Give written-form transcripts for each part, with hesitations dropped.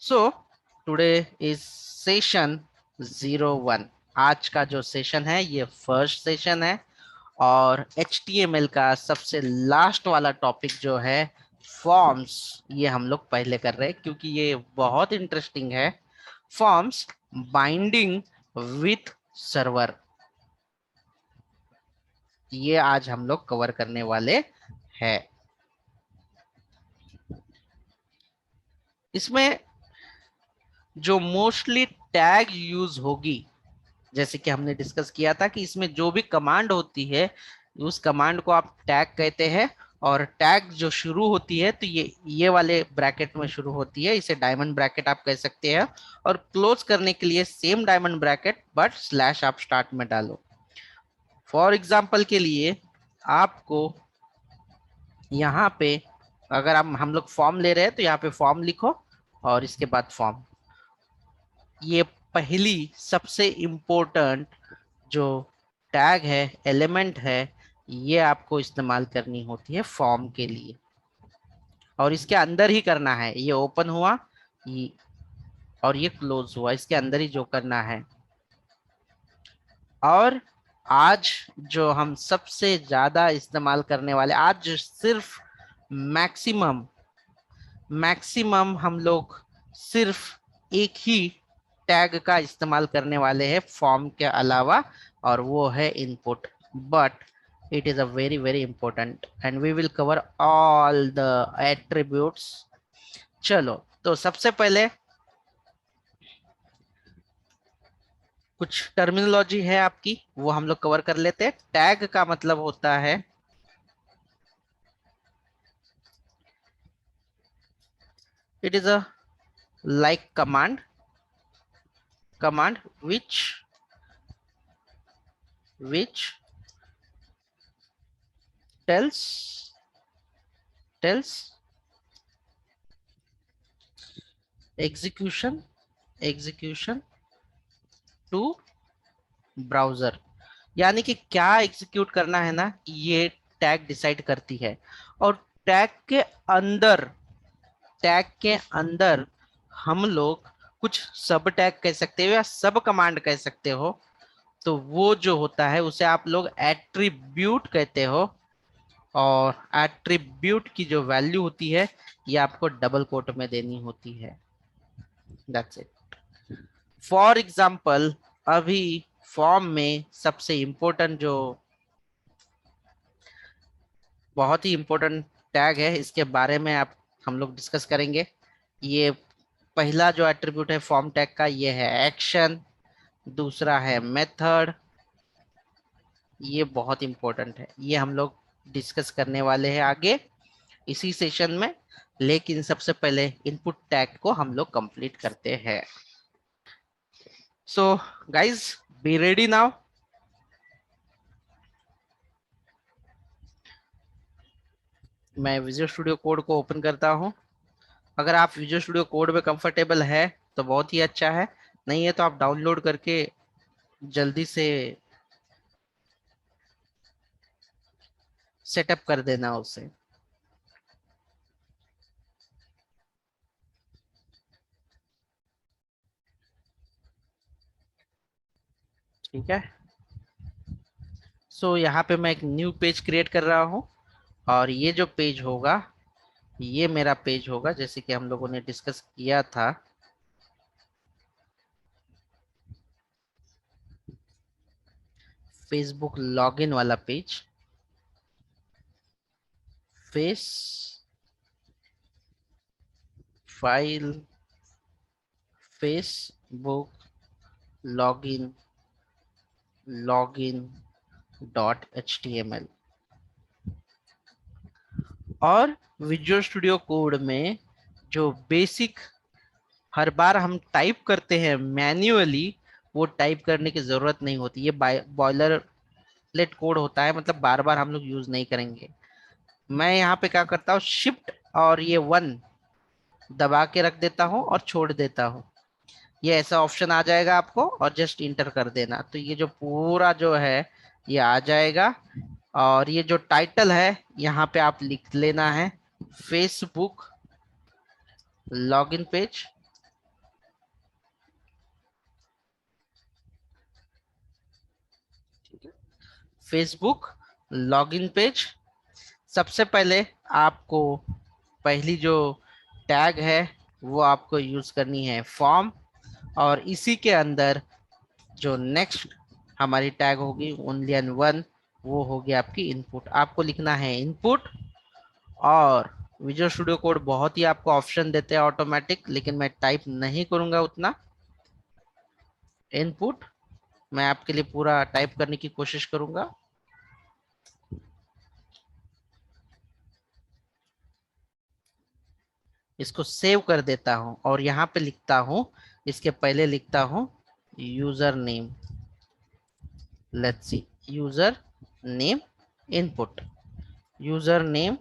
So today is session 01। आज का जो सेशन है ये फर्स्ट सेशन है और HTML का सबसे लास्ट वाला टॉपिक जो है फॉर्म्स, ये हम लोग पहले कर रहे हैं क्योंकि ये बहुत इंटरेस्टिंग है। फॉर्म्स बाइंडिंग विथ सर्वर, ये आज हम लोग कवर करने वाले हैं। इसमें जो मोस्टली टैग यूज होगी, जैसे कि हमने डिस्कस किया था कि इसमें जो भी कमांड होती है उस कमांड को आप टैग कहते हैं। और टैग जो शुरू होती है तो ये वाले ब्रैकेट में शुरू होती है, इसे डायमंड ब्रैकेट आप कह सकते हैं। और क्लोज करने के लिए same diamond bracket but slash आप स्टार्ट में डालो। फॉर एग्जाम्पल के लिए आपको यहाँ पे, अगर हम लोग फॉर्म ले रहे हैं तो यहाँ पे फॉर्म लिखो और इसके बाद फॉर्म। ये पहली सबसे इम्पोर्टेंट जो टैग है, एलिमेंट है, ये आपको इस्तेमाल करनी होती है फॉर्म के लिए। और इसके अंदर ही करना है, ये ओपन हुआ ये, और ये क्लोज हुआ, इसके अंदर ही जो करना है। और आज जो हम सबसे ज्यादा इस्तेमाल करने वाले, आज सिर्फ मैक्सिमम मैक्सिमम हम लोग सिर्फ एक ही टैग का इस्तेमाल करने वाले हैं फॉर्म के अलावा, और वो है input. But it is a very important and we will cover all the attributes। चलो, तो सबसे पहले कुछ टर्मिनोलॉजी है आपकी, वो हम लोग कवर कर लेते हैं। टैग का मतलब होता है, it is a like command which tells execution to browser. यानी कि क्या एग्जीक्यूट करना है ना, ये टैग डिसाइड करती है। और टैग के अंदर टैग के अंदर हम लोग कुछ सब टैग कह सकते हो या सब कमांड कह सकते हो। तो वो जो होता है उसे आप लोग एट्रीब्यूट कहते हो। और एट्रीब्यूट की जो वैल्यू होती है ये आपको डबल कोट में देनी होती है। That's it. फॉर एग्जाम्पल, अभी फॉर्म में सबसे इंपॉर्टेंट जो बहुत ही इंपॉर्टेंट टैग है, इसके बारे में आप हम लोग डिस्कस करेंगे। ये पहला जो एट्रीब्यूट है फॉर्म टैग का, ये है एक्शन। दूसरा है मेथड, ये बहुत इंपॉर्टेंट है, ये हम लोग डिस्कस करने वाले हैं आगे इसी सेशन में। लेकिन सबसे पहले इनपुट टैग को हम लोग कंप्लीट करते हैं। So guys, be ready now. मैं विजुअल स्टूडियो कोड को ओपन करता हूँ। अगर आप विजुअल स्टूडियो कोड में कंफर्टेबल है तो बहुत ही अच्छा है, नहीं है तो आप डाउनलोड करके जल्दी से सेटअप कर देना उसे। ठीक है। सो यहाँ पे मैं एक न्यू पेज क्रिएट कर रहा हूँ और ये जो पेज होगा ये मेरा पेज होगा, जैसे कि हम लोगों ने डिस्कस किया था। फेसबुक लॉगिन वाला page, face file Facebook login login dot HTML। और विजुअल स्टूडियो कोड में जो बेसिक हर बार हम टाइप करते हैं मैन्युअली, वो टाइप करने की जरूरत नहीं होती। ये बॉयलर प्लेट कोड होता है, मतलब बार बार हम लोग यूज नहीं करेंगे। मैं यहाँ पे क्या करता हूँ, शिफ्ट और ये 1 दबा के रख देता हूँ और छोड़ देता हूँ। ये ऐसा ऑप्शन आ जाएगा आपको और जस्ट इंटर कर देना, तो ये जो पूरा जो है ये आ जाएगा। और ये जो टाइटल है यहाँ पे आप लिख लेना है Facebook login page. Facebook login page. सबसे पहले आपको पहली जो टैग है वो आपको यूज करनी है फॉर्म, और इसी के अंदर जो नेक्स्ट हमारी टैग होगी ओनली एंड वन, वो होगी आपकी इनपुट। आपको लिखना है इनपुट, और विजुअल स्टूडियो कोड बहुत ही आपको ऑप्शन देते हैं ऑटोमेटिक, लेकिन मैं टाइप नहीं करूंगा उतना। इनपुट मैं आपके लिए पूरा टाइप करने की कोशिश करूंगा। इसको सेव कर देता हूं और यहाँ पे लिखता हूं, इसके पहले लिखता हूं user name. Let's see, user name input, user name.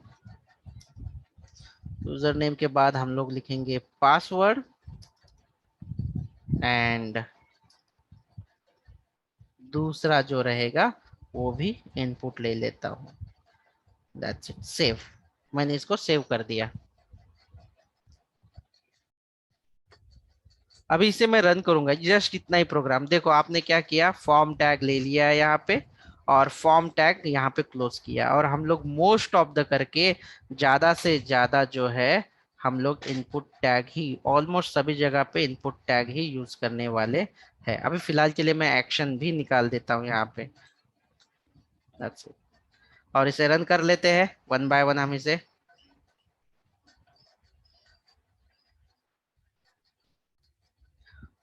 User name के बाद हम लोग लिखेंगे पासवर्ड, एंड दूसरा जो रहेगा वो भी इनपुट ले लेता हूँ। That's it, save. मैंने इसको सेव कर दिया। अभी इसे मैं रन करूंगा, जस्ट इतना ही प्रोग्राम। देखो आपने क्या किया, फॉर्म टैग ले लिया है यहाँ पे, और फॉर्म टैग यहाँ पे क्लोज किया, और हम लोग मोस्ट ऑफ द करके ज्यादा से ज्यादा जो है हम लोग इनपुट टैग ही, ऑलमोस्ट सभी जगह पे इनपुट टैग ही यूज करने वाले हैं। अभी फिलहाल के लिए मैं एक्शन भी निकाल देता हूँ यहाँ पे। That's it. और इसे रन कर लेते हैं वन बाय वन हम इसे।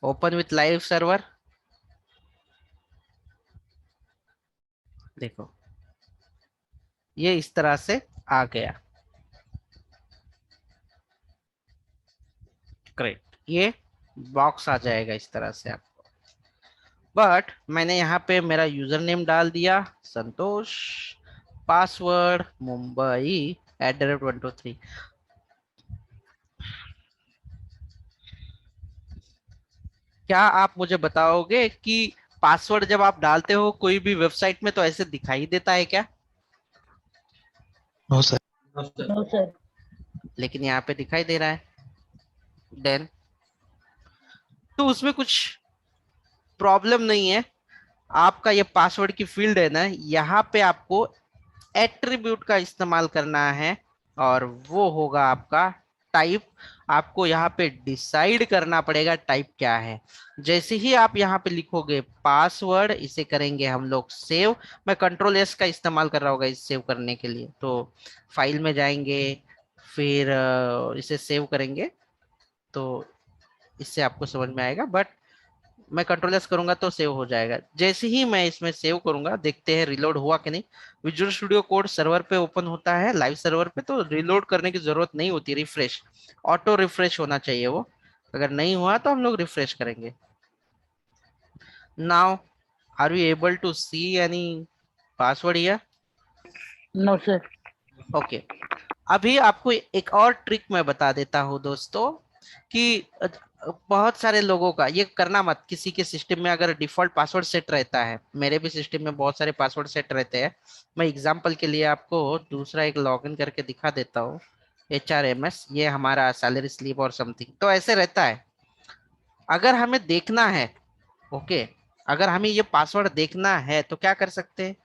Open with live server. देखो ये इस तरह से आ गया। ग्रेट, ये बॉक्स आ जाएगा इस तरह से आपको। बट मैंने यहाँ पे मेरा यूजर नेम डाल दिया संतोष, पासवर्ड मुंबई @123। क्या आप मुझे बताओगे कि पासवर्ड जब आप डालते हो कोई भी वेबसाइट में तो ऐसे दिखाई देता है क्या? No sir. No sir. लेकिन यहाँ पे दिखाई दे रहा है। देन तो उसमें कुछ प्रॉब्लम नहीं है। आपका ये पासवर्ड की फील्ड है ना, यहाँ पे आपको एट्रीब्यूट का इस्तेमाल करना है, और वो होगा आपका टाइप। आपको यहाँ पे डिसाइड करना पड़ेगा टाइप क्या है। जैसे ही आप यहाँ पे लिखोगे पासवर्ड, इसे करेंगे हम लोग सेव। मैं कंट्रोल S का इस्तेमाल कर रहा होगा इस सेव करने के लिए। तो फाइल में जाएंगे, फिर इसे सेव करेंगे, तो इससे आपको समझ में आएगा। बट मैं कंट्रोल S करूंगा तो सेव हो जाएगा। जैसे ही मैं इसमें सेव करूंगा, देखते हैं रिलोड हुआ कि नहीं। विजुअल स्टूडियो कोड सर्वर पे ओपन होता है, लाइव सर्वर पे, तो रिलोड करने की जरूरत नहीं होती। रिफ्रेश, ऑटो रिफ्रेश होना चाहिए वो। अगर नहीं हुआ तो हम लोग रिफ्रेश करेंगे। Now are we able to see any password here? No sir. Okay, अभी आपको एक और ट्रिक मैं बता देता हूँ दोस्तों, कि बहुत सारे लोगों का ये करना मत। किसी के सिस्टम में अगर डिफॉल्ट पासवर्ड सेट रहता है, मेरे भी सिस्टम में बहुत सारे पासवर्ड सेट रहते हैं। मैं एग्जांपल के लिए आपको दूसरा एक लॉगिन करके दिखा देता हूँ। HRMS, ये हमारा सैलरी स्लिप और समथिंग, तो ऐसे रहता है। अगर हमें देखना है, ओके, अगर हमें ये पासवर्ड देखना है तो क्या कर सकते हैं?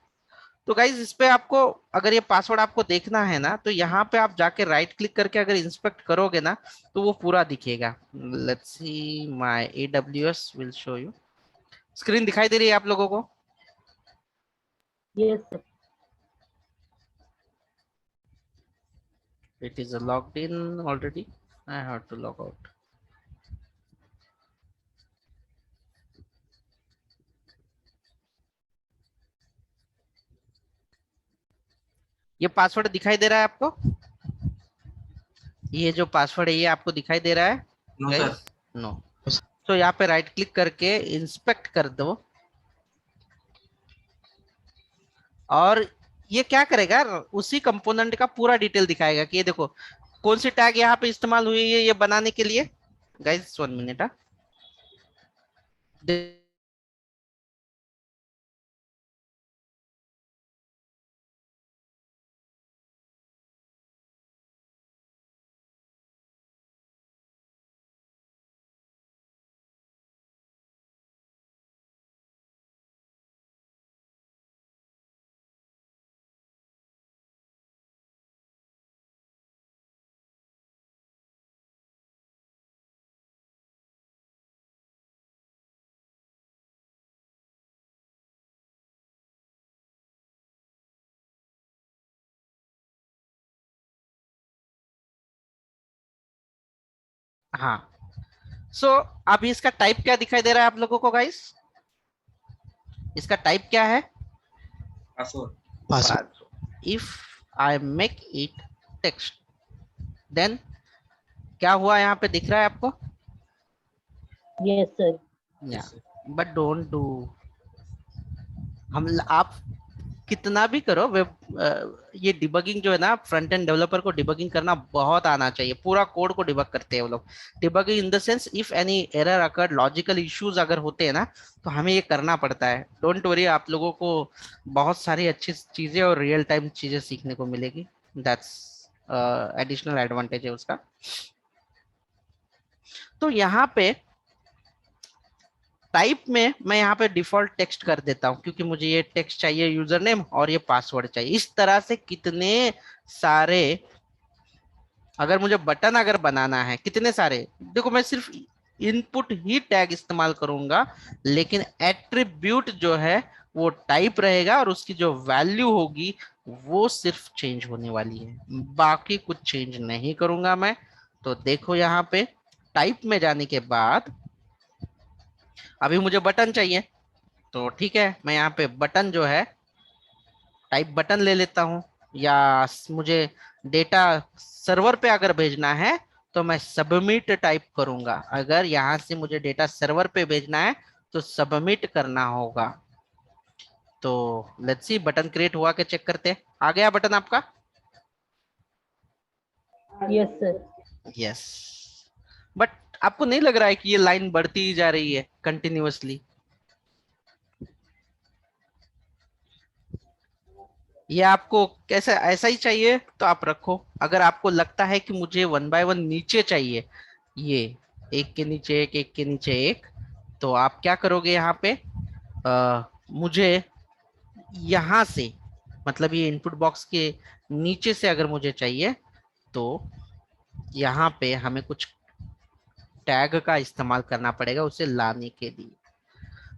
तो गाइज इस पे आपको, अगर ये पासवर्ड आपको देखना है ना, तो यहाँ पे आप जाके राइट क्लिक करके अगर इंस्पेक्ट करोगे ना, तो वो पूरा दिखेगा। Let's see, my AWS will show you. Screen दिखाई दे रही है आप लोगों को? Yes sir. It is logged in already, I have to log out. ये पासवर्ड दिखाई दे रहा है आपको? ये जो पासवर्ड है ये आपको दिखाई दे रहा है नो सर। गाइस? नो। तो यहाँ पे राइट क्लिक करके इंस्पेक्ट कर दो, और ये क्या करेगा, उसी कंपोनेंट का पूरा डिटेल दिखाएगा कि ये देखो कौन सी टैग यहाँ पे इस्तेमाल हुई है ये बनाने के लिए। Guys 1 minute. हाँ, सो अभी इसका टाइप क्या दिखाई दे रहा है आप लोगों को गाइस? इसका टाइप क्या है? Password. Password. If I make it text, then क्या हुआ यहाँ पे दिख रहा है आपको? Yes, sir. या बट डोंट डू, आप कितना भी करो वेब, ये डिबगिंग जो है ना, फ्रंट एंड डेवलपर को डिबगिंग करना बहुत आना चाहिए। पूरा कोड को डिबग करते हैं वो लोग। Debugging in the sense, if any error occur, logical issues अगर होते हैं ना, तो हमें ये करना पड़ता है। डोंट वरी, आप लोगों को बहुत सारी अच्छी चीजें और रियल टाइम चीजें सीखने को मिलेगी। दैट्स एडिशनल एडवांटेज है उसका। तो यहाँ पे टाइप में मैं यहाँ पे डिफॉल्ट टेक्स्ट कर देता हूँ, क्योंकि मुझे ये टेक्स्ट चाहिए, यूजर नेम और ये पासवर्ड चाहिए। इस तरह से कितने सारे, अगर मुझे बटन अगर बनाना है, कितने सारे, देखो मैं सिर्फ इनपुट ही टैग इस्तेमाल करूंगा, लेकिन एट्रीब्यूट जो है वो टाइप रहेगा, और उसकी जो वैल्यू होगी वो सिर्फ चेंज होने वाली है, बाकी कुछ चेंज नहीं करूंगा मैं। तो देखो यहाँ पे टाइप में जाने के बाद अभी मुझे बटन चाहिए, तो ठीक है, मैं यहाँ पे बटन जो है टाइप बटन ले लेता हूँ। या मुझे डेटा सर्वर पे अगर भेजना है तो मैं सबमिट टाइप करूंगा। अगर यहाँ से मुझे डेटा सर्वर पे भेजना है तो सबमिट करना होगा। तो लेट्स सी, बटन क्रिएट हुआ के चेक करते हैं। आ गया बटन आपका? Yes, sir. यस। बट आपको नहीं लग रहा है कि ये लाइन बढ़ती ही जा रही है कंटिन्यूअसली? ये आपको कैसा, ऐसा ही चाहिए तो आप रखो। अगर आपको लगता है कि मुझे वन बाय वन नीचे चाहिए, ये एक के नीचे एक, एक के नीचे एक, तो आप क्या करोगे यहाँ पे, मुझे यहाँ से, मतलब ये इनपुट बॉक्स के नीचे से अगर मुझे चाहिए, तो यहाँ पे हमें कुछ टैग का इस्तेमाल करना पड़ेगा उसे लाने के लिए।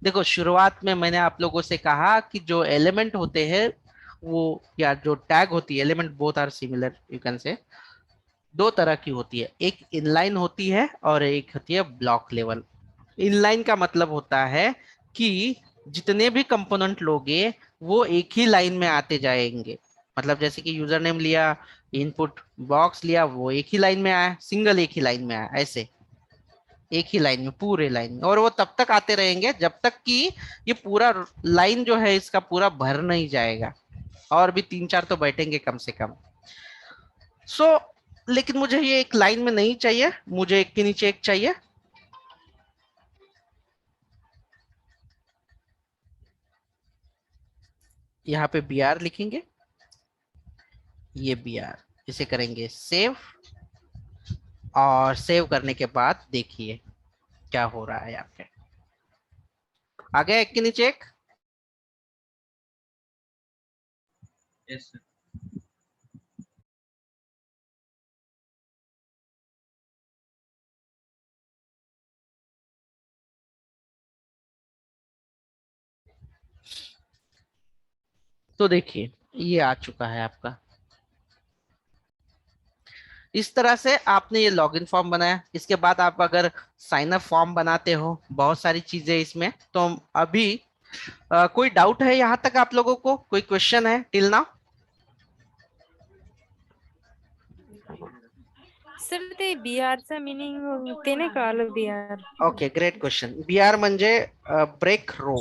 देखो, शुरुआत में मैंने आप लोगों से कहा कि जो एलिमेंट होते हैं वो, या जो टैग होती है, element both are similar, you can say, दो तरह की होती है। एक इनलाइन होती है और एक होती है ब्लॉक लेवल। इनलाइन का मतलब होता है कि जितने भी कंपोनेंट लोगे वो एक ही लाइन में आते जाएंगे। मतलब जैसे कि यूजर नेम लिया, इनपुट बॉक्स लिया, वो एक ही लाइन में आया, सिंगल एक ही लाइन में आया, ऐसे एक ही लाइन में, पूरे लाइन में। और वो तब तक आते रहेंगे जब तक कि ये पूरा लाइन जो है इसका पूरा भर नहीं जाएगा। और भी तीन चार तो बैठेंगे कम से कम। सो लेकिन मुझे ये एक लाइन में नहीं चाहिए, मुझे एक के नीचे एक चाहिए। यहाँ पे बी आर लिखेंगे, ये बी आर, इसे करेंगे सेव। और सेव करने के बाद देखिए क्या हो रहा है यहाँ पे। आ गया एक के नीचे एक। Yes sir. तो देखिए ये आ चुका है आपका। इस तरह से आपने ये लॉगिन फॉर्म बनाया। इसके बाद आप अगर साइन अप फॉर्म बनाते हो, बहुत सारी चीजें इसमें। तो अभी कोई डाउट है यहाँ तक आप लोगों को? कोई क्वेश्चन है टिल नाउ? सर ते बीआरचं मिनिंग ते नाही कळालं BR. Okay, great question. BR म्हणजे ब्रेक रो।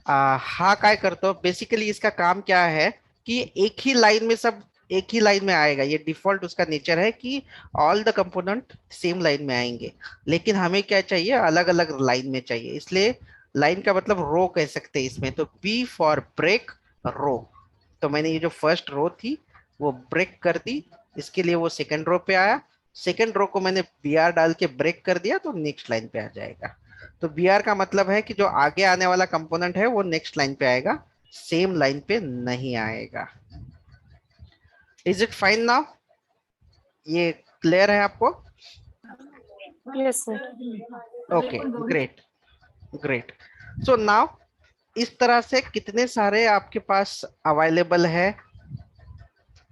हा काय करतो बेसिकली, इसका काम क्या है कि एक ही लाइन में सब एक ही लाइन में आएगा। ये डिफॉल्ट उसका नेचर है कि all the component same line में आएंगे। लेकिन हमें क्या चाहिए, अलग अलग लाइन में चाहिए, इसलिए लाइन का मतलब रो कह सकते हैं इसमें। तो बी फॉर ब्रेक रो। तो मैंने ये जो फर्स्ट रो थी वो ब्रेक कर दी, इसके लिए वो सेकंड रो पे आया। सेकंड रो को मैंने बी आर डाल के ब्रेक कर दिया तो नेक्स्ट लाइन पे आ जाएगा। तो बी आर का मतलब है कि जो आगे आने वाला कंपोनेंट है वो नेक्स्ट लाइन पे आएगा, सेम लाइन पे नहीं आएगा। Is it fine now? ये क्लियर है आपको? Yes sir. Okay, great great. So now इस तरह से कितने सारे आपके पास अवेलेबल है।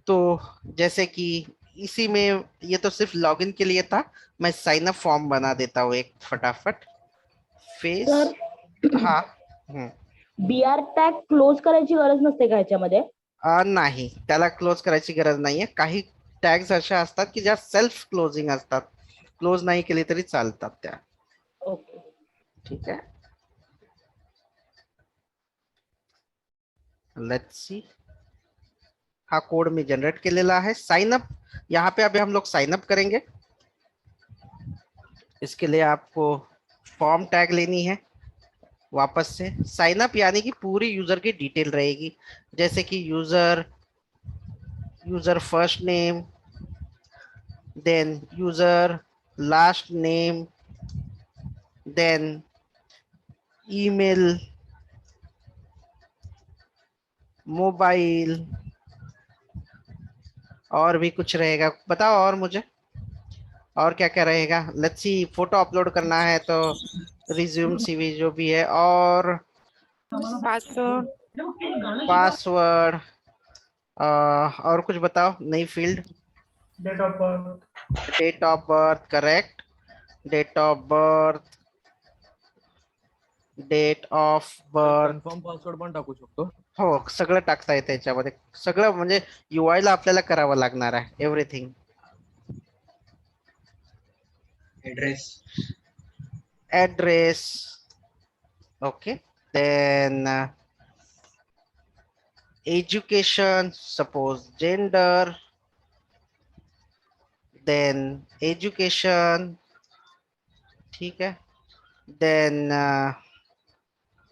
तो जैसे कि इसी में, ये तो सिर्फ लॉगिन के लिए था, मैं साइन अप फॉर्म बना देता हूँ एक फटाफट। फेस, सर हाँ, हम्म, BR टॅग क्लोज करायची गरज नसते का ह्याच्यामध्ये? नाही, त्याला क्लोज करायची गरज नाहीये. काही टॅग्स अशा असतात की ज्या सेल्फ क्लोजिंग असतात, क्लोज नाही केली तरी चालतात त्या. ओके. ठीक है, लेट्स सी. हा कोड मी जनरेट केलेला आहे. साइन अप, यहाँ पे अभी हम लोग साइन अप करेंगे. इसके लिए आपको फॉर्म टैग लेनी है. वापस से साइन अप यानी कि पूरी यूजर की डिटेल रहेगी, जैसे कि user, user first name, then user last name, then email, mobile, और भी कुछ रहेगा. बताओ और मुझे, और क्या क्या रहेगा. लेट्स सी, फोटो अपलोड करना है तो रिज्यूम, सीवी जो भी है, और पासवर्ड, पासवर्ड, और कुछ बताओ. नई field, date of birth, date of birth, correct. Date of birth, date of birth, confirm password पण टाकू शकतो. हो, सगळं टाकता येतं याच्यामध्ये. सगळं म्हणजे UI ला आपल्याला करावं लागणार आहे, everything. Address, address, okay. Then education, suppose gender, then education, ठीक है. Then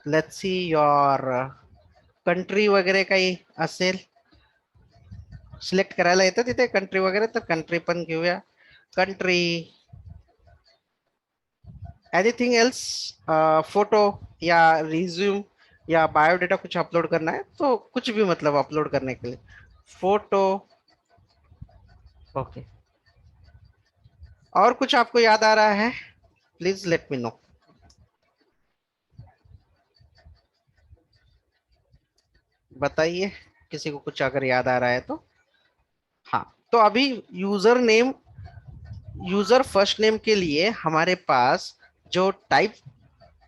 let's see your country वगैरे काही असेल, सिलेक्ट करायला येतं तिथे कंट्री वगैरे, तर कंट्री पण घेऊया. कंट्री, एनीथिंग एल्स, फोटो या रिज्यूम या बायोडेटा कुछ अपलोड करना है तो कुछ भी, मतलब अपलोड करने के लिए फोटो, ओके. और कुछ आपको याद आ रहा है, प्लीज लेट मी नो. बताइए, किसी को कुछ अगर याद आ रहा है तो. हाँ, तो अभी user name, user first name के लिए हमारे पास जो टाइप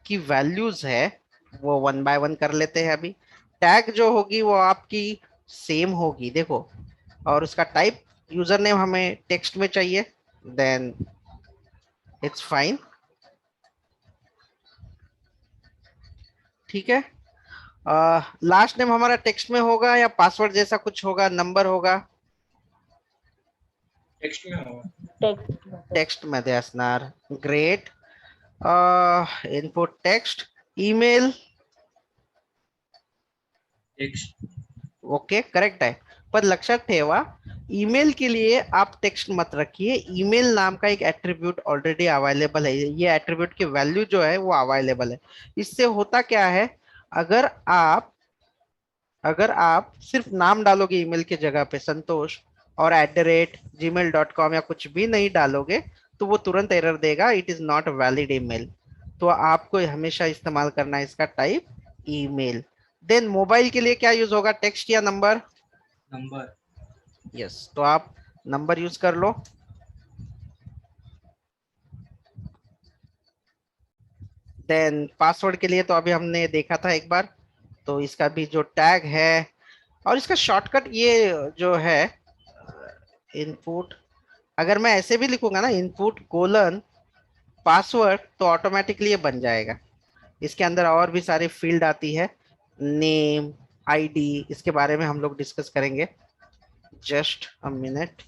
की वैल्यूज है वो वन बाय वन कर लेते हैं. अभी टैग जो होगी वो आपकी सेम होगी, देखो. और उसका टाइप, यूजर नेम हमें टेक्स्ट में चाहिए, देन इट्स फाइन. ठीक है. लास्ट नेम हमारा टेक्स्ट में होगा या पासवर्ड जैसा कुछ होगा, नंबर होगा? टेक्स्ट में होगा. टेक्स्ट. टेक्स्ट मध्ये असणार. Great. Input text. Email, text, okay, correct है. पर लक्षात ठेवा, ईमेल के लिए आप टेक्स्ट मत रखिए. ईमेल नाम का एक एट्रीब्यूट ऑलरेडी अवेलेबल है, ये एट्रीब्यूट की वैल्यू जो है वो अवेलेबल है. इससे होता क्या है, अगर आप अगर आप सिर्फ नाम डालोगे ईमेल की जगह पे संतोष, और @gmail.com या कुछ भी नहीं डालोगे, तो वो तुरंत एरर देगा, it is not valid email. तो आपको हमेशा इस्तेमाल करना है इसका टाइप ईमेल. देन मोबाइल के लिए क्या यूज होगा, टेक्स्ट या नंबर? नंबर, यस, तो आप नंबर यूज कर लो. देन पासवर्ड के लिए तो अभी हमने देखा था एक बार, तो इसका भी जो टैग है, और इसका शॉर्टकट ये जो है, इनपुट, अगर मैं ऐसे भी लिखूंगा ना, इनपुट कोलन पासवर्ड, तो ऑटोमेटिकली ये बन जाएगा. इसके अंदर और भी सारी फील्ड आती है, नेम, आईडी, इसके बारे में हम लोग डिस्कस करेंगे. जस्ट अ मिनट,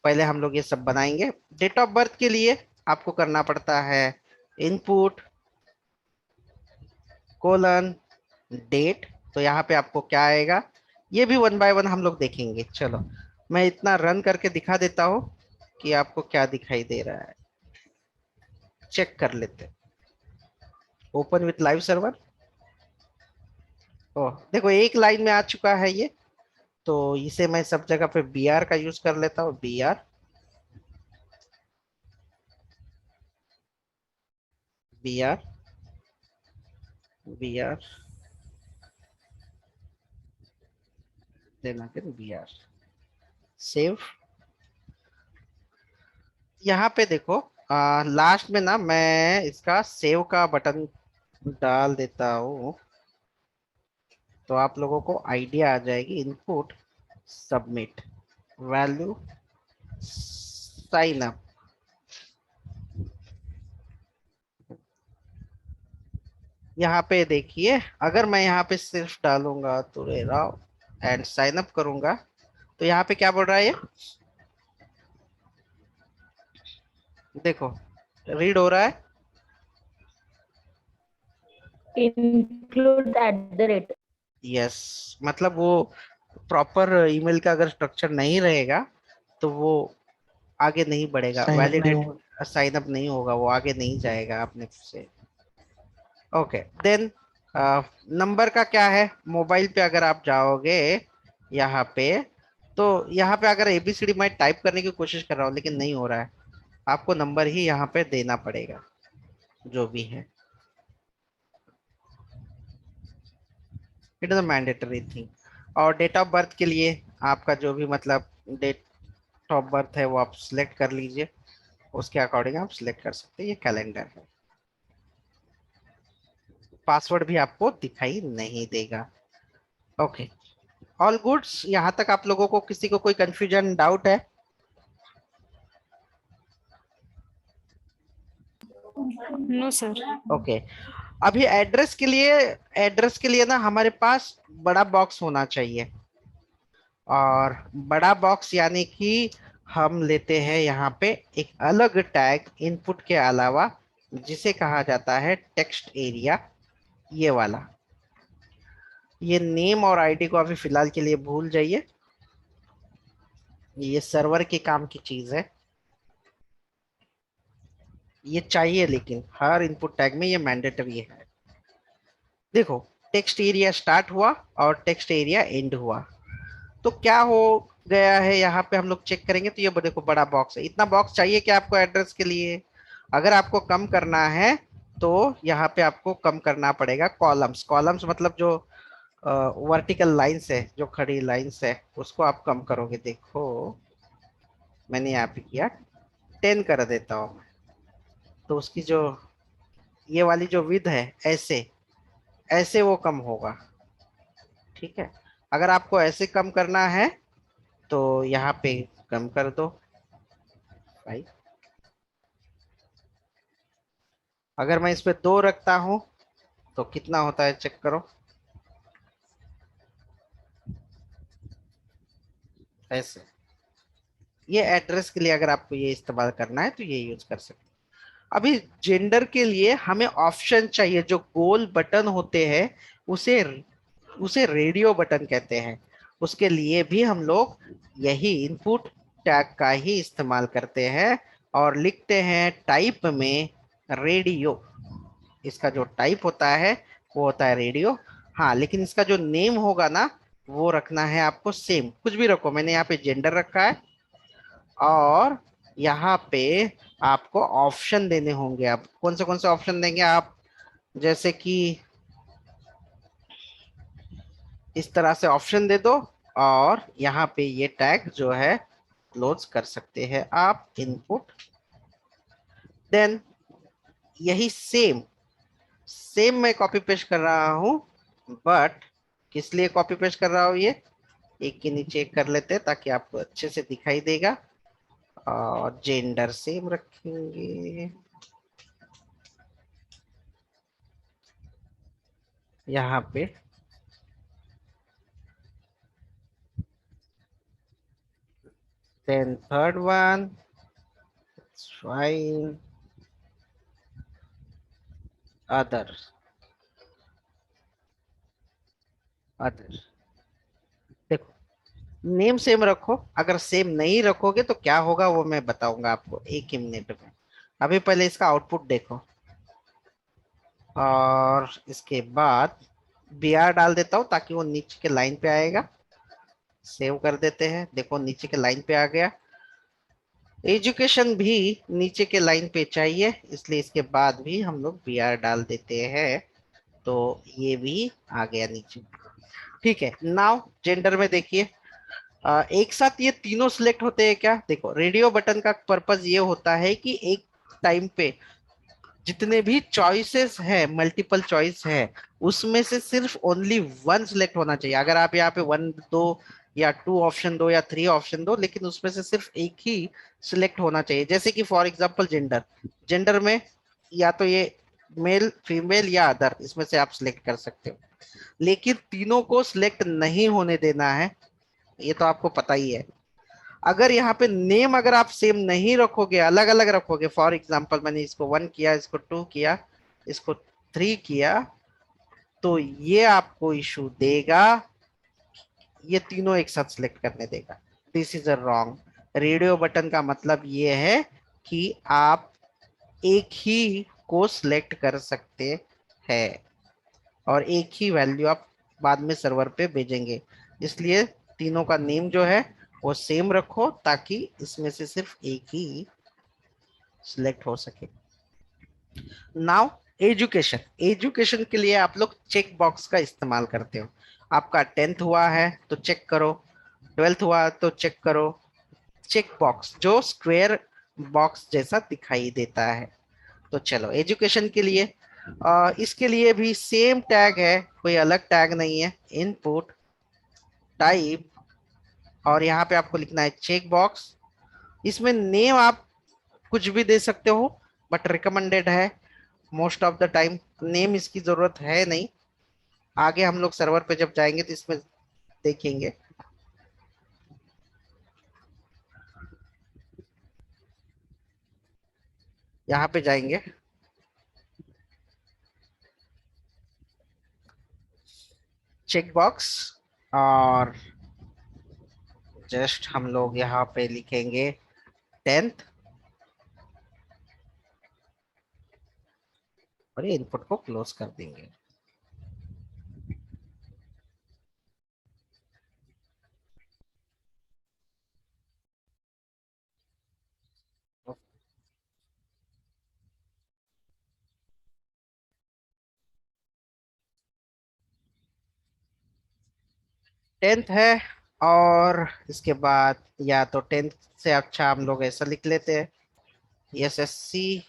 पहले हम लोग ये सब बनाएंगे. डेट ऑफ बर्थ के लिए आपको करना पड़ता है इनपुट कोलन डेट. तो यहाँ पे आपको क्या आएगा, ये भी वन बाय वन हम लोग देखेंगे. चलो, मैं इतना रन करके दिखा देता हूँ कि आपको क्या दिखाई दे रहा है. चेक कर लेते. Open with live server. Oh, देखो एक लाइन में आ चुका है ये. तो इसे मैं सब जगह पे BR का यूज कर लेता हूँ. BR, BR, BR, then again BR. Save. यहाँ पे देखो, लास्ट में ना मैं इसका सेव का बटन डाल देता हूँ, तो आप लोगों को आइडिया आ जाएगी। Input submit value sign up. यहाँ पे देखिए, अगर मैं यहाँ पे सिर्फ डालूंगा तो राव एंड साइन अप करूंगा, तो यहाँ पे क्या बोल रहा है ये, देखो रीड हो रहा है। इंक्लूड @, यस, मतलब वो प्रॉपर ईमेल का अगर स्ट्रक्चर नहीं रहेगा तो वो आगे नहीं बढ़ेगा, साइन अप नहीं वैलिडेट होगा। साइन अप नहीं होगा, वो आगे नहीं जाएगा अपने से। ओके देन, नंबर का क्या है, मोबाइल पे अगर आप जाओगे यहाँ पे, तो यहाँ पे अगर एबीसीडी मैं टाइप करने की कोशिश कर रहा हूँ लेकिन नहीं हो रहा है, आपको नंबर ही यहाँ पे देना पड़ेगा जो भी है। It is a mandatory thing. और डेट ऑफ बर्थ के लिए आपका जो भी मतलब डेट ऑफ बर्थ है वो आप सिलेक्ट कर लीजिए, उसके अकॉर्डिंग आप सिलेक्ट कर सकते हैं। ये कैलेंडर है। पासवर्ड भी आपको दिखाई नहीं देगा। Okay, all goods. यहाँ तक आप लोगों को किसी को कोई कंफ्यूजन डाउट है? No sir. ओके, अभी एड्रेस के लिए ना हमारे पास बड़ा बॉक्स होना चाहिए। और बड़ा बॉक्स यानी कि हम लेते हैं यहाँ पे एक अलग टैग इनपुट के अलावा, जिसे कहा जाता है टेक्स्ट एरिया। ये वाला, ये नेम और आईडी को अभी फिलहाल के लिए भूल जाइए, ये सर्वर के काम की चीज है। ये चाहिए लेकिन हर इनपुट टैग में ये मैंडेटरी है। देखो, टेक्स्ट एरिया स्टार्ट हुआ और टेक्स्ट एरिया एंड हुआ, तो क्या हो गया है यहाँ पे हम लोग चेक करेंगे। तो ये देखो बड़ा बॉक्स है। इतना बॉक्स चाहिए क्या आपको एड्रेस के लिए? अगर आपको कम करना है तो यहाँ पे आपको कम करना पड़ेगा कॉलम्स। कॉलम्स मतलब जो वर्टिकल लाइंस है, जो खड़ी लाइंस है, उसको आप कम करोगे। देखो मैंने यहाँ पे किया 10 कर देता हूँ, तो उसकी जो ये वाली जो विड्थ है, ऐसे ऐसे वो कम होगा। ठीक है, अगर आपको ऐसे कम करना है तो यहाँ पे कम कर दो भाई। अगर मैं इस पे 2 रखता हूं तो कितना होता है चेक करो, ऐसे। ये एड्रेस के लिए अगर आपको ये इस्तेमाल करना है तो ये यूज कर सकते हैं। अभी जेंडर के लिए हमें ऑप्शन चाहिए। जो गोल बटन होते हैं उसे उसे रेडियो बटन कहते हैं। उसके लिए भी हम लोग यही इनपुट टैग का ही इस्तेमाल करते हैं और लिखते हैं टाइप में रेडियो। इसका जो टाइप होता है वो होता है रेडियो। हाँ, लेकिन इसका जो नेम होगा ना, वो रखना है आपको सेम, कुछ भी रखो। मैंने यहाँ पे जेंडर रखा है और यहाँ पे आपको ऑप्शन देने होंगे। आप कौन से ऑप्शन देंगे आप? जैसे कि इस तरह से ऑप्शन दे दो और यहाँ पे ये टैग जो है क्लोज कर सकते हैं आप इनपुट। देन यही सेम सेम मैं कॉपी पेस्ट कर रहा हूँ, बट किस लिए कॉपी पेस्ट कर रहा हूँ, ये एक के नीचे एक कर लेते हैं ताकि आपको अच्छे से दिखाई देगा। और जेंडर सेम रखेंगे यहाँ पे। Then third one, fine, other other. देखो, नेम सेम रखो। अगर सेम नहीं रखोगे तो क्या होगा वो मैं बताऊंगा आपको एक ही मिनट में। अभी पहले इसका आउटपुट देखो और इसके बाद बी आर डाल देता हूँ ताकि वो नीचे के लाइन पे आएगा। सेव कर देते हैं, देखो नीचे के लाइन पे आ गया। एजुकेशन भी नीचे के लाइन पे चाहिए, इसलिए इसके बाद भी हम लोग बी आर डाल देते हैं, तो ये भी आ गया नीचे। ठीक है, नाउ जेंडर में देखिए, एक साथ ये तीनों सिलेक्ट होते हैं क्या? देखो, रेडियो बटन का पर्पस ये होता है कि एक टाइम पे जितने भी चॉइसेस है, मल्टीपल चॉइस है, उसमें से सिर्फ ओनली वन सिलेक्ट होना चाहिए। अगर आप यहाँ पे वन दो या टू ऑप्शन दो या थ्री ऑप्शन दो, लेकिन उसमें से सिर्फ एक ही सिलेक्ट होना चाहिए। जैसे कि फॉर एग्जांपल जेंडर, जेंडर में या तो ये मेल फीमेल या अदर, इसमें से आप सिलेक्ट कर सकते हो, लेकिन तीनों को सिलेक्ट नहीं होने देना है, ये तो आपको पता ही है। अगर यहाँ पे नेम अगर आप सेम नहीं रखोगे, अलग अलग रखोगे, फॉर एग्जांपल मैंने इसको वन किया, इसको टू किया, इसको थ्री किया, तो ये आपको इशू देगा, ये तीनों एक साथ सिलेक्ट करने देगा। This is a wrong. Radio button का मतलब ये है कि आप एक ही को सिलेक्ट कर सकते हैं और एक ही वैल्यू आप बाद में सर्वर पे भेजेंगे। इसलिए तीनों का नेम जो है वो सेम रखो, ताकि इसमें से सिर्फ एक ही सिलेक्ट हो सके। नाउ एजुकेशन, एजुकेशन के लिए आप लोग चेक बॉक्स का इस्तेमाल करते हो। आपका 10th हुआ है तो चेक करो, 12th हुआ तो चेक करो। चेक बॉक्स जो स्क्वायर बॉक्स जैसा दिखाई देता है। तो चलो एजुकेशन के लिए इसके लिए भी सेम टैग है, कोई अलग टैग नहीं है। इनपुट टाइप, और यहाँ पे आपको लिखना है चेक बॉक्स। इसमें नेम आप कुछ भी दे सकते हो, बट रिकमेंडेड है most of the time. Name इसकी जरूरत है नहीं, आगे हम लोग सर्वर पे जब जाएंगे तो इसमें देखेंगे। यहाँ पे जाएंगे, चेक बॉक्स, और जस्ट हम लोग यहाँ पे लिखेंगे 10th, और ये इनपुट को क्लोज कर देंगे। टेंथ है, और इसके बाद या तो 10th से अच्छा हम लोग ऐसा लिख लेते हैं, एसएससी।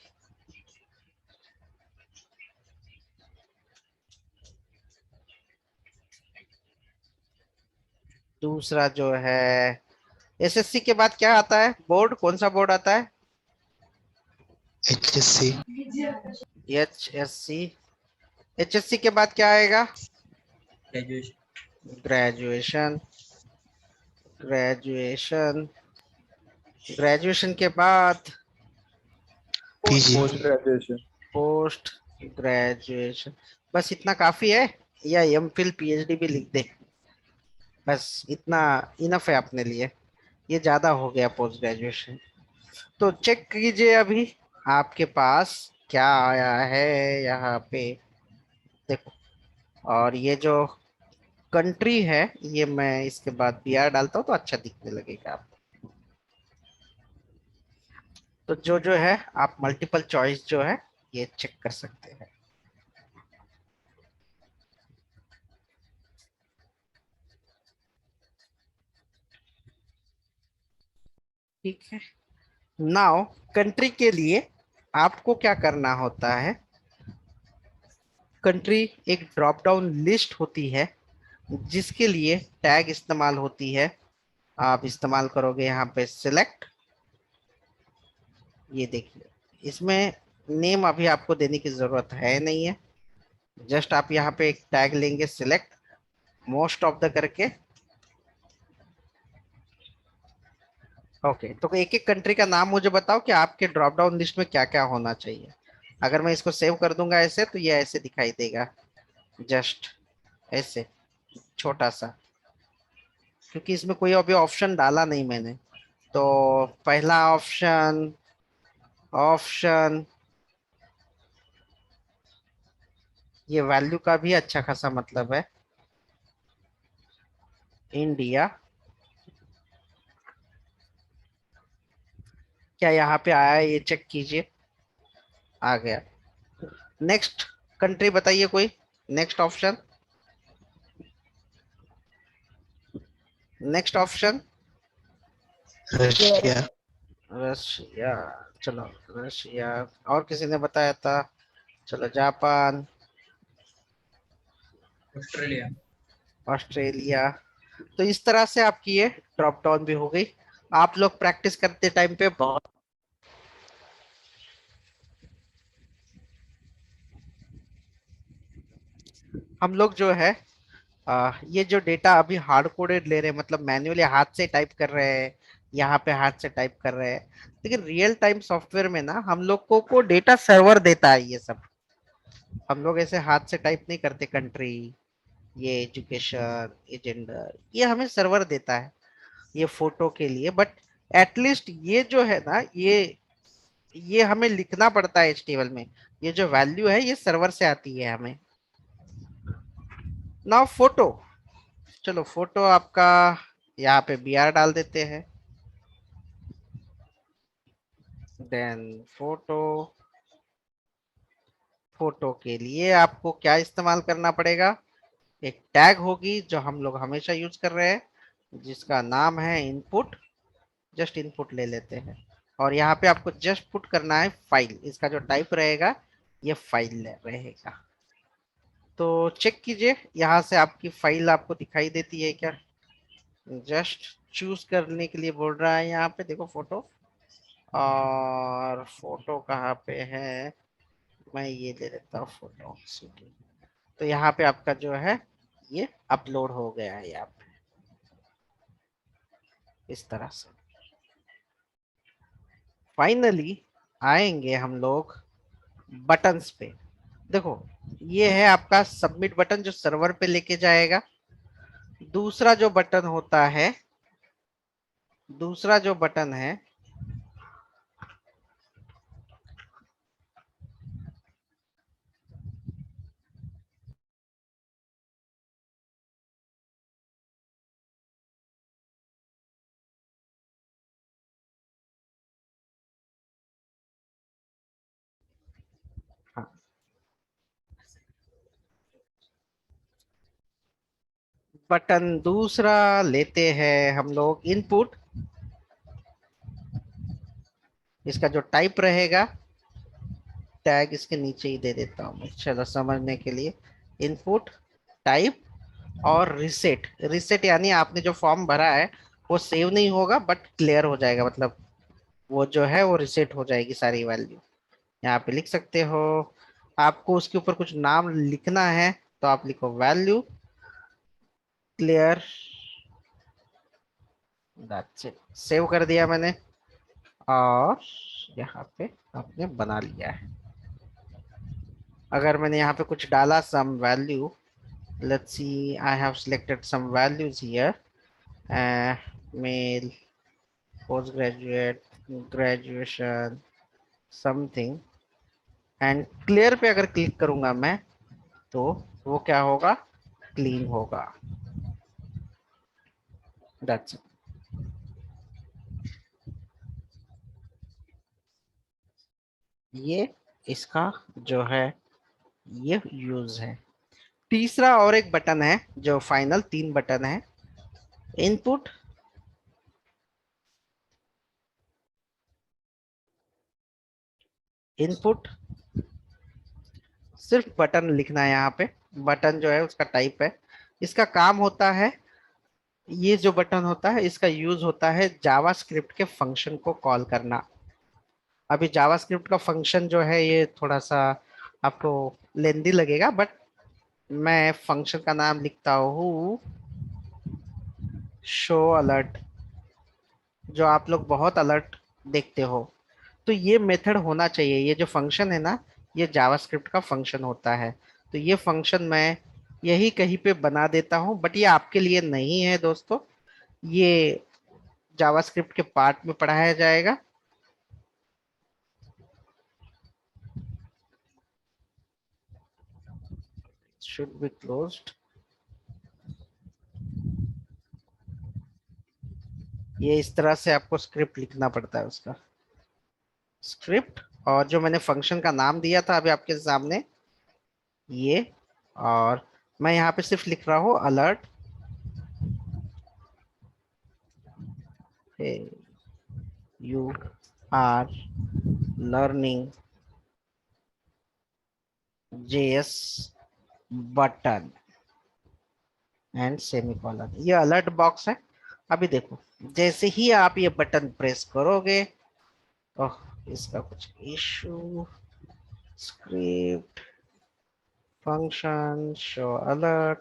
दूसरा जो है एसएससी के बाद क्या आता है? बोर्ड, कौन सा बोर्ड आता है? HSC, HSC. एचएससी के बाद क्या आएगा? ग्रेजुएशन। ग्रेजुएशन। ग्रेजुएशन, ग्रेजुएशन के बाद PG, post graduation. Post graduation. बस इतना काफी है, या एमफिल पीएचडी भी लिख दे, बस इतना इनफ है अपने लिए। ये ज्यादा हो गया पोस्ट ग्रेजुएशन। तो चेक कीजिए अभी आपके पास क्या आया है यहाँ पे, देखो। और ये जो कंट्री है, ये मैं इसके बाद बीआर डालता हूँ तो अच्छा दिखने लगेगा आपको। तो जो जो है आप मल्टीपल चॉइस जो है ये चेक कर सकते हैं। ठीक है। नाउ कंट्री के लिए आपको क्या करना होता है? कंट्री एक ड्रॉप डाउन लिस्ट होती है जिसके लिए टैग इस्तेमाल होती है। आप इस्तेमाल करोगे यहाँ पे सिलेक्ट, ये देखिए इसमें नेम अभी आपको देने की जरूरत है नहीं है। जस्ट आप यहाँ पे एक टैग लेंगे सिलेक्ट मोस्ट ऑफ द करके। ओके, तो एक एक कंट्री का नाम मुझे बताओ कि आपके ड्रॉप डाउन लिस्ट में क्या क्या होना चाहिए। अगर मैं इसको सेव कर दूंगा ऐसे, तो ये ऐसे दिखाई देगा, जस्ट ऐसे छोटा सा, क्योंकि इसमें कोई अभी ऑप्शन डाला नहीं मैंने। तो पहला ऑप्शन, ऑप्शन, ये वैल्यू का भी अच्छा खासा मतलब है, इंडिया। क्या यहाँ पे आया है? ये चेक कीजिए, आ गया। नेक्स्ट कंट्री बताइए कोई, next option. Next option Russia, Russia. चलो रशिया, और किसी ने बताया था? चलो जापान, ऑस्ट्रेलिया। ऑस्ट्रेलिया। तो इस तरह से आपकी ये ड्रॉप डाउन भी हो गई। आप लोग प्रैक्टिस करते टाइम पे बहुत, हम लोग जो है ये जो डेटा अभी हार्ड कोडेड ले रहे हैं, मतलब मैन्युअली हाथ से टाइप कर रहे हैं, यहाँ पे हाथ से टाइप कर रहे हैं, लेकिन रियल टाइम सॉफ्टवेयर में ना हम लोग को डेटा सर्वर देता है ये सब। हम लोग ऐसे हाथ से टाइप नहीं करते। कंट्री, ये एजुकेशन, ये जेंडर, ये हमें सर्वर देता है ये फोटो के लिए। बट एटलीस्ट ये जो है ना, ये हमें लिखना पड़ता है एचटीएमएल में। ये जो वैल्यू है ये सर्वर से आती है हमें। नाउ फोटो, चलो फोटो आपका यहाँ पे बीआर डाल देते हैं। देन फोटो, फोटो के लिए आपको क्या इस्तेमाल करना पड़ेगा? एक टैग होगी जो हम लोग हमेशा यूज कर रहे हैं, जिसका नाम है इनपुट। जस्ट इनपुट ले लेते हैं और यहाँ पे आपको जस्ट पुट करना है फाइल। इसका जो टाइप रहेगा ये फाइल रहेगा। तो चेक कीजिए यहाँ से आपकी फाइल आपको दिखाई देती है क्या? जस्ट चूज करने के लिए बोल रहा है यहाँ पे, देखो फोटो। और फोटो कहाँ पे है? मैं ये ले लेता हूँ फोटो सिटी। तो यहाँ पे आपका जो है ये अपलोड हो गया है यहाँ पे इस तरह से। फाइनली आएंगे हम लोग बटन्स पे। देखो ये है आपका सबमिट बटन जो सर्वर पे लेके जाएगा। दूसरा जो बटन होता है, दूसरा जो बटन है, हाँ, बटन दूसरा लेते हैं हम लोग इनपुट। इसका जो टाइप रहेगा, टैग इसके नीचे ही दे देता हूँ मैं, चलो समझने के लिए। इनपुट, टाइप और रिसेट। रिसेट यानी आपने जो फॉर्म भरा है वो सेव नहीं होगा बट क्लियर हो जाएगा, मतलब वो जो है वो रिसेट हो जाएगी सारी वैल्यू। यहाँ पे लिख सकते हो। आपको उसके ऊपर कुछ नाम लिखना है तो आप लिखो value clear, that's it. Save कर दिया मैंने और यहाँ पे आपने बना लिया है। अगर मैंने यहाँ पे कुछ डाला some value, let's see, I have selected some values here, male, postgraduate, graduation, something, and clear पे अगर क्लिक करूंगा मैं तो वो क्या होगा? क्लीन होगा। That's it. ये इसका जो है ये यूज है। तीसरा और एक बटन है जो फाइनल, तीन बटन है। इनपुट, इनपुट, सिर्फ बटन लिखना है यहाँ पे। बटन जो है उसका टाइप है। इसका काम होता है, ये जो बटन होता है इसका यूज होता है जावास्क्रिप्ट के फंक्शन को कॉल करना। अभी जावास्क्रिप्ट का फंक्शन जो है ये थोड़ा सा आपको लेंदी लगेगा, बट मैं फंक्शन का नाम लिखता हूँ शो अलर्ट। जो आप लोग बहुत अलर्ट देखते हो, तो ये मेथड होना चाहिए। ये जो फंक्शन है ना, ये जावास्क्रिप्ट का फंक्शन होता है। तो ये फंक्शन मैं यही कहीं पे बना देता हूँ, बट ये आपके लिए नहीं है दोस्तों। ये जावास्क्रिप्ट के पार्ट में पढ़ाया जाएगा। Should be closed. ये इस तरह से आपको स्क्रिप्ट लिखना पड़ता है उसका स्क्रिप्ट। और जो मैंने फंक्शन का नाम दिया था अभी आपके सामने ये, और मैं यहाँ पे सिर्फ लिख रहा हूँ alert Hey, you are learning JS button and semicolon. ये अलर्ट बॉक्स है। अभी देखो, जैसे ही आप ये बटन प्रेस करोगे, ओह इसका कुछ issue, script function show alert,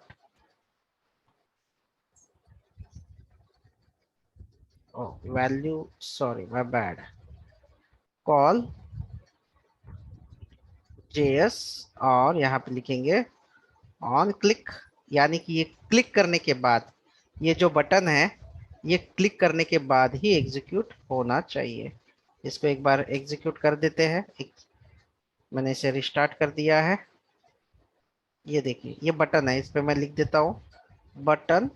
oh value, sorry my bad, call JS, और यहाँ पे लिखेंगे ऑन क्लिक, यानी कि ये क्लिक करने के बाद, ये जो बटन है ये क्लिक करने के बाद ही एग्जीक्यूट होना चाहिए। इसको एक बार एग्जीक्यूट कर देते हैं। मैंने इसे रिस्टार्ट कर दिया है। ये देखिए ये बटन है, इस पे मैं लिख देता हूँ button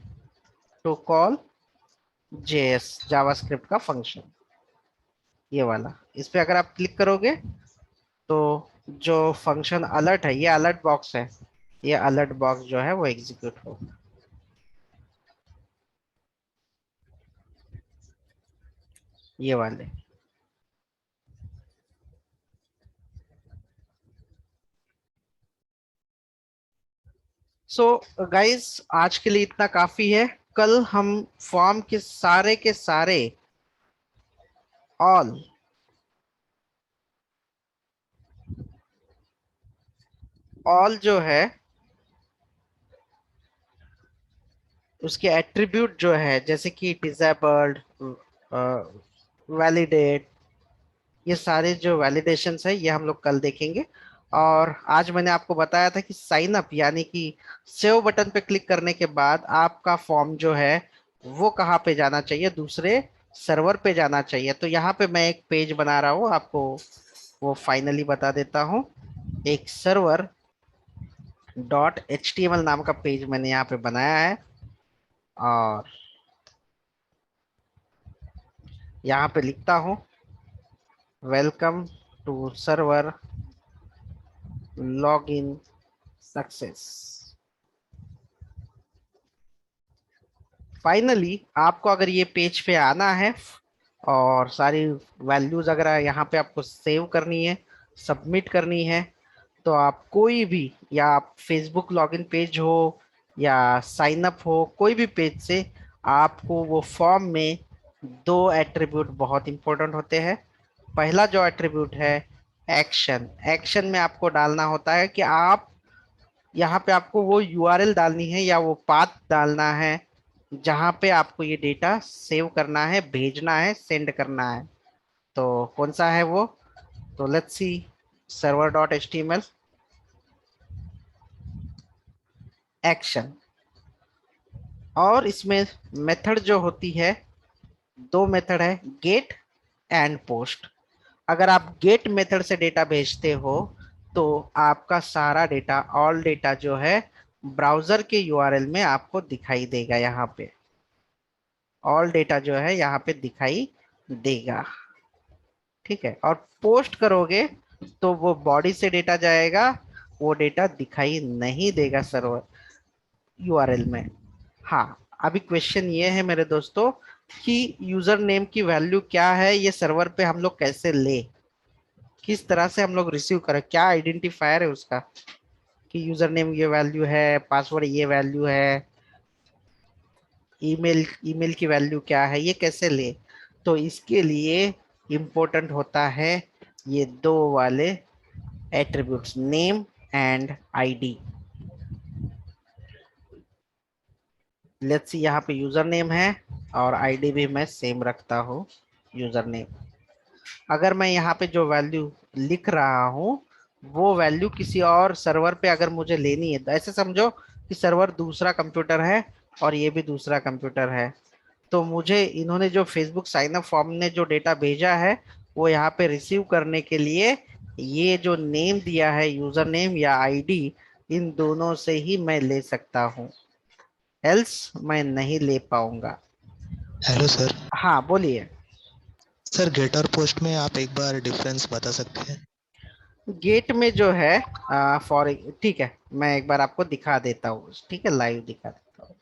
to call JS JavaScript का फंक्शन, ये वाला। इस पे अगर आप क्लिक करोगे तो जो फंक्शन अलर्ट है, ये अलर्ट बॉक्स है, ये अलर्ट बॉक्स जो है वो एग्जीक्यूट होगा। ये वाले। सो गाइस आज के लिए इतना काफी है। कल हम फॉर्म के सारे ऑल जो है उसके एट्रीब्यूट जो है, जैसे कि डिसेबल्ड, वैलिडेट, ये सारे जो वैलिडेशंस है ये हम लोग कल देखेंगे। और आज मैंने आपको बताया था कि साइन अप यानी कि सेव बटन पे क्लिक करने के बाद आपका फॉर्म जो है वो कहाँ पे जाना चाहिए, दूसरे सर्वर पे जाना चाहिए। तो यहाँ पे मैं एक पेज बना रहा हूँ, आपको वो फाइनली बता देता हूँ। एक सर्वर .html नाम का पेज मैंने यहाँ पे बनाया है, और यहाँ पे लिखता हूँ welcome to server login success. Finally आपको अगर ये पेज पे आना है और सारी वैल्यूज अगर यहाँ पे आपको सेव करनी है, सबमिट करनी है, तो आप कोई भी, या आप फेसबुक लॉगिन पेज हो या साइन अप हो, कोई भी पेज से आपको वो फॉर्म में दो एट्रीब्यूट बहुत इंपॉर्टेंट होते हैं। पहला जो एट्रीब्यूट है एक्शन, एक्शन में आपको डालना होता है कि आप यहाँ पे आपको वो यूआरएल डालनी है या वो पाथ डालना है जहाँ पे आपको ये डेटा सेव करना है, भेजना है, सेंड करना है। तो कौन सा है वो, तो लेट्स सी server.html एक्शन। और इसमें मेथड जो होती है, दो मेथड है, गेट एंड पोस्ट। अगर आप गेट मेथड से डेटा भेजते हो तो आपका सारा डेटा, ऑल डेटा जो है ब्राउजर के यूआरएल में आपको दिखाई देगा। यहाँ पे ऑल डेटा जो है यहाँ पे दिखाई देगा, ठीक है। और पोस्ट करोगे तो वो बॉडी से डेटा जाएगा, वो डेटा दिखाई नहीं देगा सर्वर यूआरएल में। हाँ, अभी क्वेश्चन ये है मेरे दोस्तों कि यूजर नेम की वैल्यू क्या है, ये सर्वर पे हम लोग कैसे ले, किस तरह से हम लोग रिसीव करें, क्या आइडेंटिफायर है उसका कि यूजर नेम ये वैल्यू है, पासवर्ड ये वैल्यू है, ईमेल ईमेल की वैल्यू क्या है, ये कैसे ले। तो इसके लिए इम्पोर्टेंट होता है ये दो वाले attributes, name and ID. Let's see यहाँ पे यूजर नेम है और आईडी भी मैं सेम रखता हूँ, यूजर नेम। अगर मैं यहाँ पे जो वैल्यू लिख रहा हूँ वो वैल्यू किसी और सर्वर पे अगर मुझे लेनी है, तो ऐसे समझो कि सर्वर दूसरा कंप्यूटर है और ये भी दूसरा कंप्यूटर है, तो मुझे इन्होंने जो फेसबुक साइन अप फॉर्म ने जो डेटा भेजा है वो यहाँ पे रिसीव करने के लिए ये जो नेम दिया है, यूजर नेम या आईडी, इन दोनों से ही मैं ले सकता हूँ, एल्स मैं नहीं ले पाऊंगा। Hello sir. हाँ बोलिए। सर गेट और पोस्ट में आप एक बार डिफरेंस बता सकते हैं? गेट में जो है फॉर, ठीक है मैं एक बार आपको दिखा देता हूँ, ठीक है लाइव दिखा देता हूँ,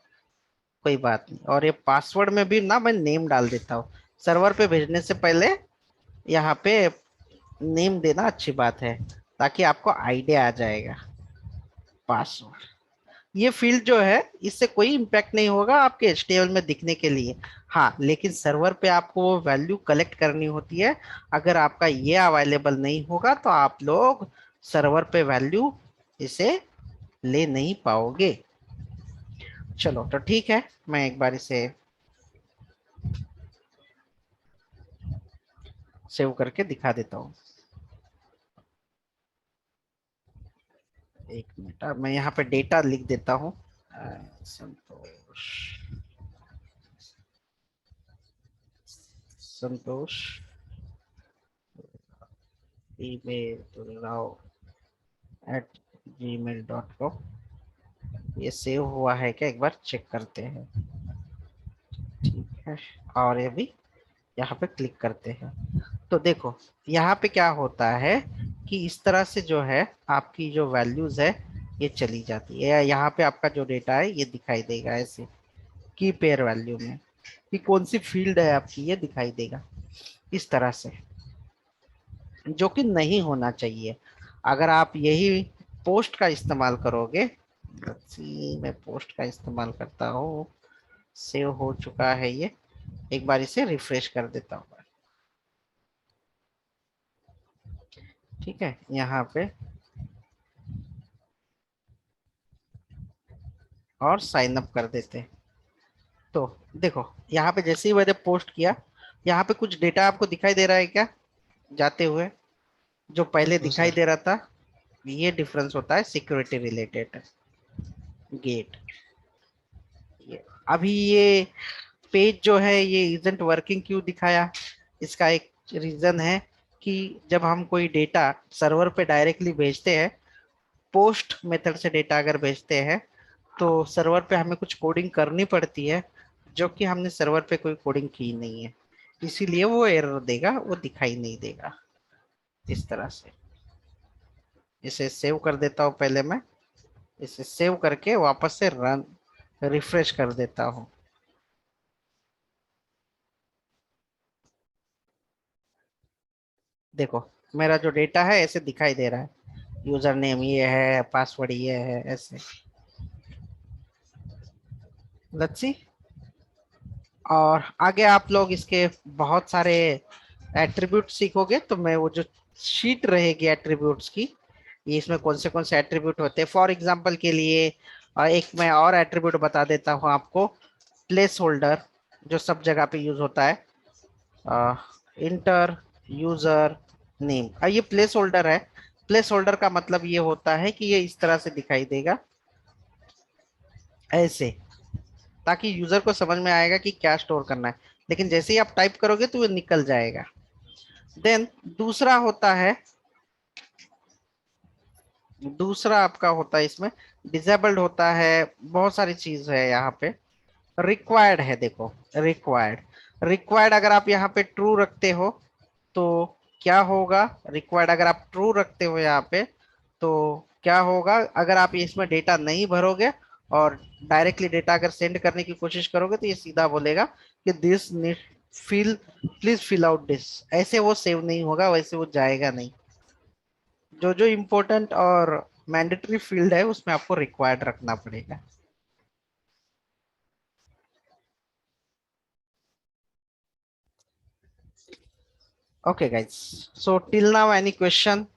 कोई बात नहीं। और ये पासवर्ड में भी ना मैं नेम डाल देता हूँ, सर्वर पे भेजने से पहले यहाँ पे नेम देना अच्छी बात है, ताकि आपको आइडिया आ जाएगा। पासवर्ड, ये फील्ड जो है इससे कोई इम्पैक्ट नहीं होगा आपके HTML में दिखने के लिए। हाँ, लेकिन सर्वर पे आपको वो वैल्यू कलेक्ट करनी होती है। अगर आपका ये अवेलेबल नहीं होगा तो आप लोग सर्वर पे वैल्यू इसे ले नहीं पाओगे। चलो तो ठीक है, मैं एक बार इसे सेव करके दिखा देता हूँ। एक मिनट, अब मैं यहाँ पे डेटा लिख देता हूँ। संतोष, संतोष email rao@gmail.com। ये सेव हुआ है क्या, एक बार चेक करते हैं। ठीक है, और ये भी यहाँ पे क्लिक करते हैं। तो देखो यहाँ पे क्या होता है कि इस तरह से जो है आपकी जो वैल्यूज है ये चली जाती है। यहाँ पे आपका जो डेटा है ये दिखाई देगा ऐसे की पेयर वैल्यू में, कि कौन सी फील्ड है आपकी, ये दिखाई देगा इस तरह से, जो कि नहीं होना चाहिए। अगर आप यही पोस्ट का इस्तेमाल करोगे, मैं पोस्ट का इस्तेमाल करता हूँ, सेव हो चुका है ये, एक बार इसे रिफ्रेश कर देता हूँ। ठीक है, यहाँ पे और साइन अप कर देते हैं। तो देखो यहाँ पे जैसे ही मैंने पोस्ट किया, यहाँ पे कुछ डेटा आपको दिखाई दे रहा है क्या जाते हुए, जो पहले दिखाई दे रहा था? ये डिफरेंस होता है सिक्योरिटी रिलेटेड गेट। अभी ये पेज जो है ये इजंट वर्किंग क्यों दिखाया? इसका एक रीजन है कि जब हम कोई डेटा सर्वर पे डायरेक्टली भेजते हैं, पोस्ट मेथड से डेटा अगर भेजते हैं, तो सर्वर पे हमें कुछ कोडिंग करनी पड़ती है, जो कि हमने सर्वर पे कोई कोडिंग की नहीं है, इसीलिए वो एरर देगा, वो दिखाई नहीं देगा इस तरह से। इसे सेव कर देता हूँ पहले मैं, इसे सेव करके वापस से रन रिफ्रेश कर देता हूँ। देखो मेरा जो डेटा है ऐसे दिखाई दे रहा है, यूजर नेम ये है, पासवर्ड ये है, ऐसे। Let's see. और आगे आप लोग इसके बहुत सारे एट्रीब्यूट सीखोगे, तो मैं वो जो शीट रहेगी एट्रीब्यूट्स की, ये इसमें कौन से एट्रीब्यूट होते हैं, फॉर एग्जांपल के लिए एक मैं और एट्रीब्यूट बता देता हूँ आपको, प्लेस होल्डर, जो सब जगह पे यूज होता है, इंटर यूजर नेम। ये प्लेस होल्डर है। प्लेस होल्डर का मतलब ये होता है कि ये इस तरह से दिखाई देगा ऐसे, ताकि यूजर को समझ में आएगा कि क्या स्टोर करना है, लेकिन जैसे ही आप टाइप करोगे तो ये निकल जाएगा। देन दूसरा होता है, दूसरा आपका होता है इसमें डिसेबल्ड होता है, बहुत सारी चीज है यहाँ पे। रिक्वायर्ड है, देखो रिक्वायर्ड, रिक्वायर्ड अगर आप यहाँ पे ट्रू रखते हो तो क्या होगा, रिक्वायर्ड अगर आप ट्रू रखते हो यहाँ पे तो क्या होगा, अगर आप इसमें डेटा नहीं भरोगे और डायरेक्टली डेटा अगर सेंड करने की कोशिश करोगे, तो ये सीधा बोलेगा कि this need fill, please fill out this, ऐसे वो सेव नहीं होगा, वैसे वो जाएगा नहीं। जो जो इम्पोर्टेंट और मैंडेटरी फील्ड है उसमें आपको रिक्वायर्ड रखना पड़ेगा। Okay guys, so till now any question?